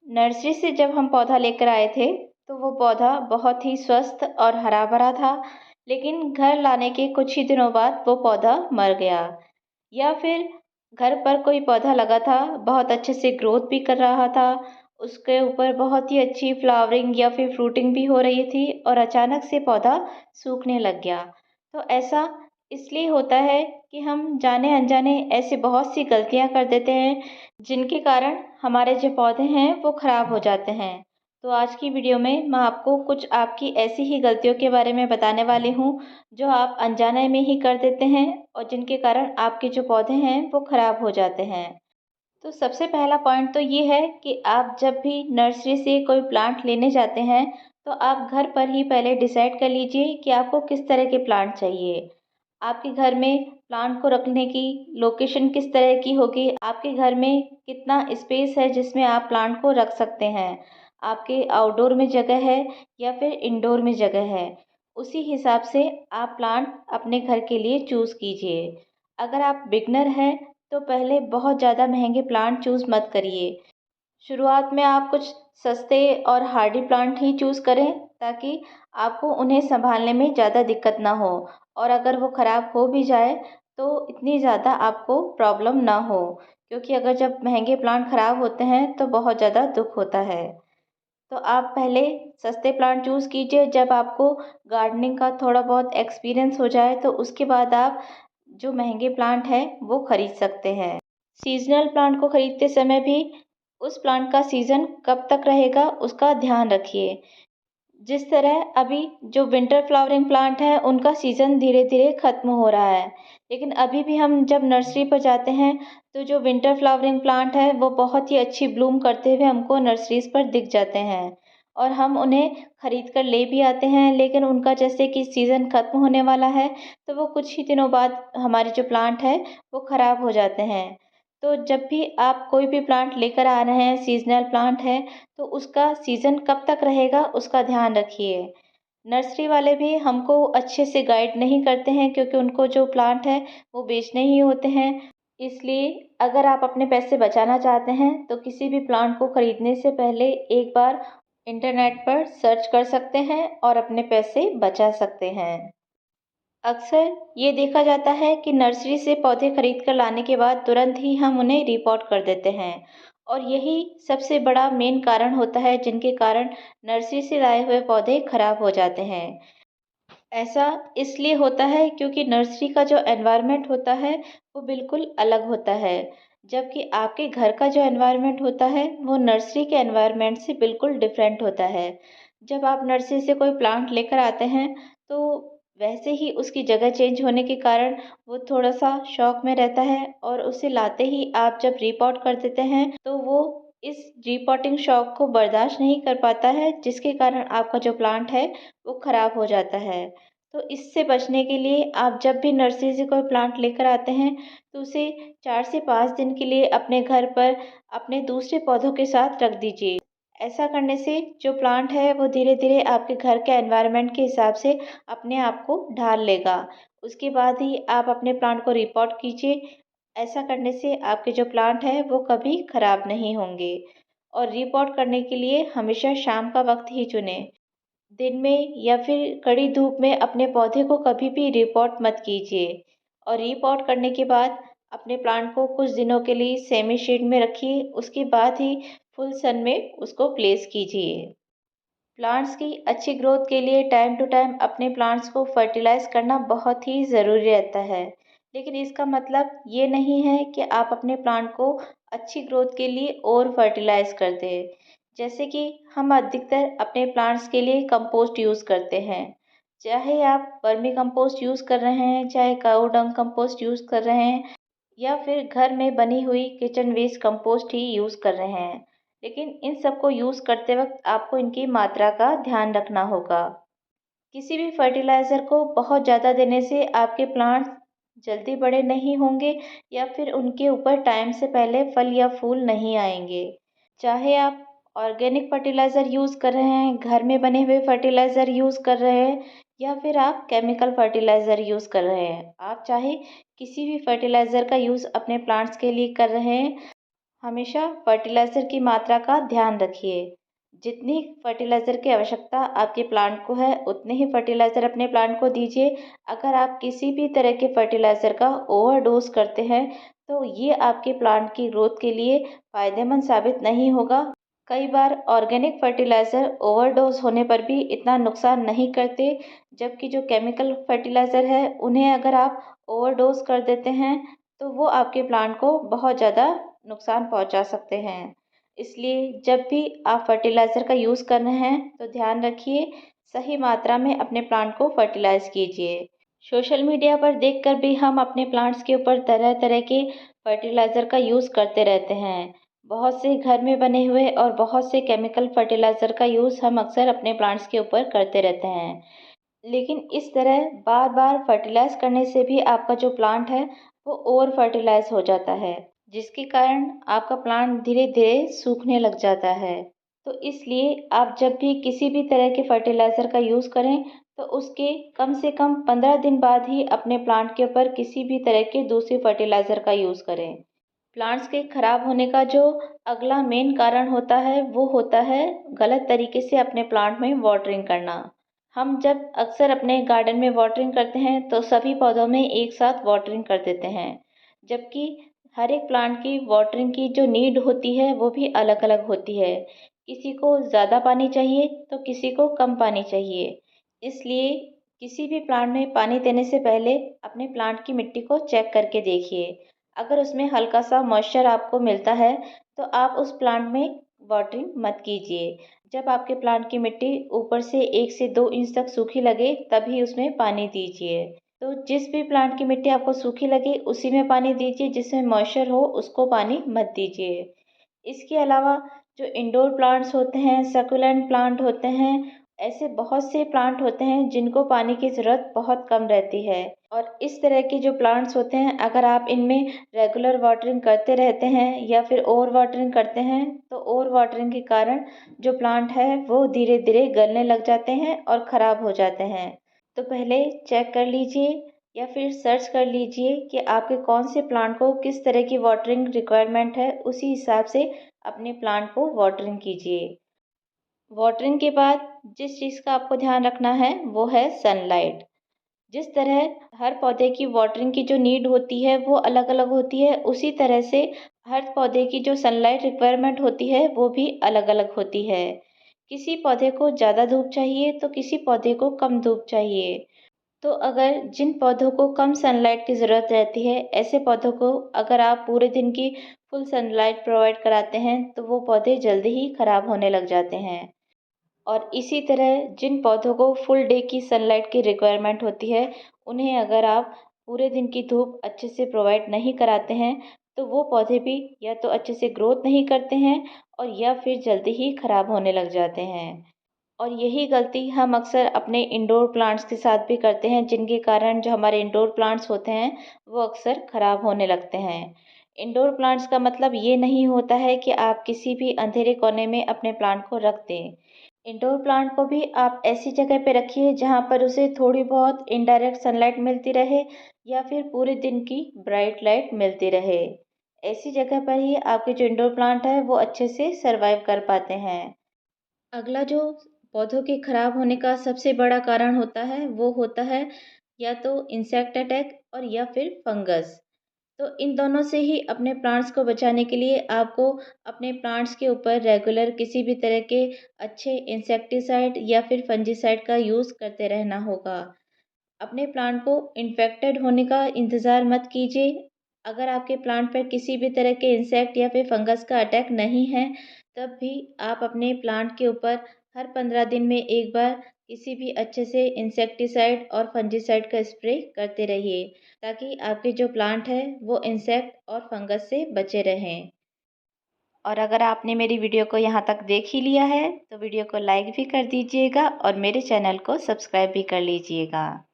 Nursery से जब हम पौधा लेकर आए थे तो वो पौधा बहुत ही स्वस्थ और हरा भरा था। लेकिन घर लाने के कुछ ही दिनों बाद वो पौधा मर गया। या फिर घर पर कोई पौधा लगा था, बहुत अच्छे से ग्रोथ भी कर रहा था, उसके ऊपर बहुत ही अच्छी फ्लावरिंग या फिर फ्रूटिंग भी हो रही थी, और अचानक से पौधा सूखने लग गया। तो ऐसा इसलिए होता है कि हम जाने अनजाने ऐसी बहुत सी गलतियां कर देते हैं, जिनके कारण हमारे जो पौधे हैं वो खराब हो जाते हैं। तो आज की वीडियो में मैं आपको कुछ आपकी ऐसी ही गलतियों के बारे में बताने वाली हूँ, जो आप अनजाने में ही कर देते हैं और जिनके कारण आपके जो पौधे हैं वो खराब हो जाते हैं। तो सबसे पहला पॉइंट तो ये है कि आप जब भी नर्सरी से कोई प्लांट लेने जाते हैं, तो आप घर पर ही पहले डिसाइड कर लीजिए कि आपको किस तरह के प्लांट चाहिए। आपके घर में प्लांट को रखने की लोकेशन किस तरह की होगी, आपके घर में कितना स्पेस है जिसमें आप प्लांट को रख सकते हैं, आपके आउटडोर में जगह है या फिर इंडोर में जगह है। उसी हिसाब से आप प्लांट अपने घर के लिए चूज़ कीजिए। अगर आप बिगनर हैं तो पहले बहुत ज़्यादा महंगे प्लांट चूज़ मत करिए। शुरुआत में आप कुछ सस्ते और हार्डी प्लांट ही चूज़ करें, ताकि आपको उन्हें संभालने में ज़्यादा दिक्कत ना हो, और अगर वो ख़राब हो भी जाए तो इतनी ज़्यादा आपको प्रॉब्लम ना हो, क्योंकि अगर जब महंगे प्लांट ख़राब होते हैं तो बहुत ज़्यादा दुख होता है। तो आप पहले सस्ते प्लांट चूज़ कीजिए। जब आपको गार्डनिंग का थोड़ा बहुत एक्सपीरियंस हो जाए तो उसके बाद आप जो महंगे प्लांट हैं वो खरीद सकते हैं। सीजनल प्लांट को खरीदते समय भी उस प्लांट का सीज़न कब तक रहेगा उसका ध्यान रखिए। जिस तरह अभी जो विंटर फ्लावरिंग प्लांट हैं उनका सीज़न धीरे धीरे ख़त्म हो रहा है, लेकिन अभी भी हम जब नर्सरी पर जाते हैं तो जो विंटर फ्लावरिंग प्लांट है वो बहुत ही अच्छी ब्लूम करते हुए हमको नर्सरीज़ पर दिख जाते हैं, और हम उन्हें खरीद कर ले भी आते हैं। लेकिन उनका जैसे कि सीज़न ख़त्म होने वाला है तो वो कुछ ही दिनों बाद हमारे जो प्लांट है वो ख़राब हो जाते हैं। तो जब भी आप कोई भी प्लांट लेकर आ रहे हैं, सीजनल प्लांट है, तो उसका सीज़न कब तक रहेगा उसका ध्यान रखिए। नर्सरी वाले भी हमको अच्छे से गाइड नहीं करते हैं, क्योंकि उनको जो प्लांट है वो बेचने ही होते हैं। इसलिए अगर आप अपने पैसे बचाना चाहते हैं तो किसी भी प्लांट को खरीदने से पहले एक बार इंटरनेट पर सर्च कर सकते हैं और अपने पैसे बचा सकते हैं। अक्सर ये देखा जाता है कि नर्सरी से पौधे खरीद कर लाने के बाद तुरंत ही हम उन्हें रिपोर्ट कर देते हैं, और यही सबसे बड़ा मेन कारण होता है जिनके कारण नर्सरी से लाए हुए पौधे खराब हो जाते हैं। ऐसा इसलिए होता है क्योंकि नर्सरी का जो एनवायरनमेंट होता है वो बिल्कुल अलग होता है, जबकि आपके घर का जो एनवायरनमेंट होता है वो नर्सरी के एनवायरनमेंट से बिल्कुल डिफरेंट होता है। जब आप नर्सरी से कोई प्लांट लेकर आते हैं तो वैसे ही उसकी जगह चेंज होने के कारण वो थोड़ा सा शॉक में रहता है, और उसे लाते ही आप जब रिपोर्ट कर देते हैं तो वो इस रिपोर्टिंग शॉक को बर्दाश्त नहीं कर पाता है, जिसके कारण आपका जो प्लांट है वो ख़राब हो जाता है। तो इससे बचने के लिए आप जब भी नर्सरी से कोई प्लांट लेकर आते हैं तो उसे 4 से 5 दिन के लिए अपने घर पर अपने दूसरे पौधों के साथ रख दीजिए। ऐसा करने से जो प्लांट है वो धीरे धीरे आपके घर के एनवायरनमेंट के हिसाब से अपने आप को ढाल लेगा। उसके बाद ही आप अपने प्लांट को रिपोर्ट कीजिए। ऐसा करने से आपके जो प्लांट है वो कभी ख़राब नहीं होंगे। और रिपोर्ट करने के लिए हमेशा शाम का वक्त ही चुनें। दिन में या फिर कड़ी धूप में अपने पौधे को कभी भी रिपोर्ट मत कीजिए। और रिपोर्ट करने के बाद अपने प्लांट को कुछ दिनों के लिए सेमी शेड में रखिए, उसके बाद ही फुल सन में उसको प्लेस कीजिए। प्लांट्स की अच्छी ग्रोथ के लिए टाइम टू टाइम अपने प्लांट्स को फर्टिलाइज करना बहुत ही ज़रूरी रहता है। लेकिन इसका मतलब ये नहीं है कि आप अपने प्लांट को अच्छी ग्रोथ के लिए और फर्टिलाइज कर दें। जैसे कि हम अधिकतर अपने प्लांट्स के लिए कंपोस्ट यूज़ करते हैं। चाहे आप वर्मी कंपोस्ट यूज़ कर रहे हैं, चाहे काऊ डंग कंपोस्ट यूज़ कर रहे हैं, या फिर घर में बनी हुई किचन वेस्ट कंपोस्ट ही यूज़ कर रहे हैं। लेकिन इन सबको यूज़ करते वक्त आपको इनकी मात्रा का ध्यान रखना होगा। किसी भी फर्टिलाइज़र को बहुत ज़्यादा देने से आपके प्लांट्स जल्दी बड़े नहीं होंगे, या फिर उनके ऊपर टाइम से पहले फल या फूल नहीं आएंगे। चाहे आप ऑर्गेनिक फर्टिलाइज़र यूज़ कर रहे हैं, घर में बने हुए फर्टिलाइज़र यूज़ कर रहे हैं, या फिर आप केमिकल फर्टिलाइज़र यूज़ कर रहे हैं, आप चाहे किसी भी फर्टिलाइज़र का यूज़ अपने प्लांट्स के लिए कर रहे हैं, हमेशा फर्टिलाइज़र की मात्रा का ध्यान रखिए। जितनी फर्टिलाइज़र की आवश्यकता आपके प्लांट को है, उतने ही फर्टिलाइज़र अपने प्लांट को दीजिए। अगर आप किसी भी तरह के फर्टिलाइज़र का ओवरडोज़ करते हैं, तो ये आपके प्लांट की ग्रोथ के लिए फ़ायदेमंद साबित नहीं होगा। कई बार ऑर्गेनिक फर्टिलाइज़र ओवरडोज़ होने पर भी इतना नुकसान नहीं करते, जबकि जो केमिकल फर्टिलाइज़र है, उन्हें अगर आप ओवरडोज़ कर देते हैं, तो वो आपके प्लांट को बहुत ज़्यादा नुकसान पहुंचा सकते हैं। इसलिए जब भी आप फर्टिलाइज़र का यूज़ कर रहे हैं, तो ध्यान रखिए सही मात्रा में अपने प्लांट को फर्टिलाइज़ कीजिए। सोशल मीडिया पर देखकर भी हम अपने प्लांट्स के ऊपर तरह-तरह के फर्टिलाइज़र का यूज़ करते रहते हैं। बहुत से घर में बने हुए और बहुत से केमिकल फर्टिलाइज़र का यूज़ हम अक्सर अपने प्लांट्स के ऊपर करते रहते हैं। लेकिन इस तरह बार-बार फर्टिलाइज़ करने से भी आपका जो प्लांट है, वो ओवर फर्टिलाइज़ हो जाता है, जिसके कारण आपका प्लांट धीरे-धीरे सूखने लग जाता है। तो इसलिए आप जब भी किसी भी तरह के फर्टिलाइज़र का यूज़ करें, तो उसके कम से कम 15 दिन बाद ही अपने प्लांट के ऊपर किसी भी तरह के दूसरे फर्टिलाइज़र का यूज़ करें। प्लांट्स के खराब होने का जो अगला मेन कारण होता है, वो होता है गलत तरीके से अपने प्लांट में वाटरिंग करना। हम जब अक्सर अपने गार्डन में वाटरिंग करते हैं, तो सभी पौधों में एक साथ वाटरिंग कर देते हैं, जबकि हर एक प्लांट की वाटरिंग की जो नीड होती है, वो भी अलग-अलग होती है। किसी को ज़्यादा पानी चाहिए, तो किसी को कम पानी चाहिए। इसलिए किसी भी प्लांट में पानी देने से पहले अपने प्लांट की मिट्टी को चेक करके देखिए। अगर उसमें हल्का सा मॉइस्चर आपको मिलता है, तो आप उस प्लांट में वाटरिंग मत कीजिए। जब आपके प्लांट की मिट्टी ऊपर से 1 से 2 इंच तक सूखी लगे, तभी उसमें पानी दीजिए। तो जिस भी प्लांट की मिट्टी आपको सूखी लगे, उसी में पानी दीजिए, जिसमें मॉइस्चर हो उसको पानी मत दीजिए। इसके अलावा जो इंडोर प्लांट्स होते हैं, सक्यूलेंट प्लांट होते हैं, ऐसे बहुत से प्लांट होते हैं जिनको पानी की ज़रूरत बहुत कम रहती है। और इस तरह के जो प्लांट्स होते हैं, अगर आप इनमें रेगुलर वाटरिंग करते रहते हैं या फिर ओवर वाटरिंग करते हैं, तो ओवर वाटरिंग के कारण जो प्लांट है वो धीरे-धीरे गलने लग जाते हैं और ख़राब हो जाते हैं। तो पहले चेक कर लीजिए या फिर सर्च कर लीजिए कि आपके कौन से प्लांट को किस तरह की वाटरिंग रिक्वायरमेंट है, उसी हिसाब से अपने प्लांट को वाटरिंग कीजिए। वाटरिंग के बाद जिस चीज़ का आपको ध्यान रखना है, वो है सनलाइट। जिस तरह हर पौधे की वाटरिंग की जो नीड होती है वो अलग-अलग होती है, उसी तरह से हर पौधे की जो सनलाइट रिक्वायरमेंट होती है वो भी अलग-अलग होती है। किसी पौधे को ज़्यादा धूप चाहिए तो किसी पौधे को कम धूप चाहिए। तो अगर जिन पौधों को कम सनलाइट की ज़रूरत रहती है, ऐसे पौधों को अगर आप पूरे दिन की फुल सनलाइट प्रोवाइड कराते हैं, तो वो पौधे जल्दी ही ख़राब होने लग जाते हैं। और इसी तरह जिन पौधों को फुल डे की सनलाइट की रिक्वायरमेंट होती है, उन्हें अगर आप पूरे दिन की धूप अच्छे से प्रोवाइड नहीं कराते हैं, तो वो पौधे भी या तो अच्छे से ग्रोथ नहीं करते हैं और या फिर जल्दी ही ख़राब होने लग जाते हैं। और यही गलती हम अक्सर अपने इंडोर प्लांट्स के साथ भी करते हैं, जिनके कारण जो हमारे इंडोर प्लांट्स होते हैं, वो अक्सर ख़राब होने लगते हैं। इंडोर प्लांट्स का मतलब ये नहीं होता है कि आप किसी भी अंधेरे कोने में अपने प्लांट को रख दें। इंडोर प्लांट को भी आप ऐसी जगह पे रखिए जहाँ पर उसे थोड़ी बहुत इनडायरेक्ट सनलाइट मिलती रहे या फिर पूरे दिन की ब्राइट लाइट मिलती रहे। ऐसी जगह पर ही आपके जो इंडोर प्लांट है वो अच्छे से सरवाइव कर पाते हैं। अगला जो पौधों के खराब होने का सबसे बड़ा कारण होता है वो होता है या तो इंसेक्ट अटैक और या फिर फंगस। तो इन दोनों से ही अपने प्लांट्स को बचाने के लिए आपको अपने प्लांट्स के ऊपर रेगुलर किसी भी तरह के अच्छे इंसेक्टिसाइड या फिर फंजीसाइड का यूज़ करते रहना होगा। अपने प्लांट को इन्फेक्टेड होने का इंतज़ार मत कीजिए। अगर आपके प्लांट पर किसी भी तरह के इंसेक्ट या फिर फंगस का अटैक नहीं है, तब भी आप अपने प्लांट के ऊपर हर 15 दिन में एक बार किसी भी अच्छे से इंसेक्टिसाइड और फंजीसाइड का स्प्रे करते रहिए, ताकि आपके जो प्लांट है वो इंसेक्ट और फंगस से बचे रहें। और अगर आपने मेरी वीडियो को यहाँ तक देख ही लिया है, तो वीडियो को लाइक भी कर दीजिएगा और मेरे चैनल को सब्सक्राइब भी कर लीजिएगा।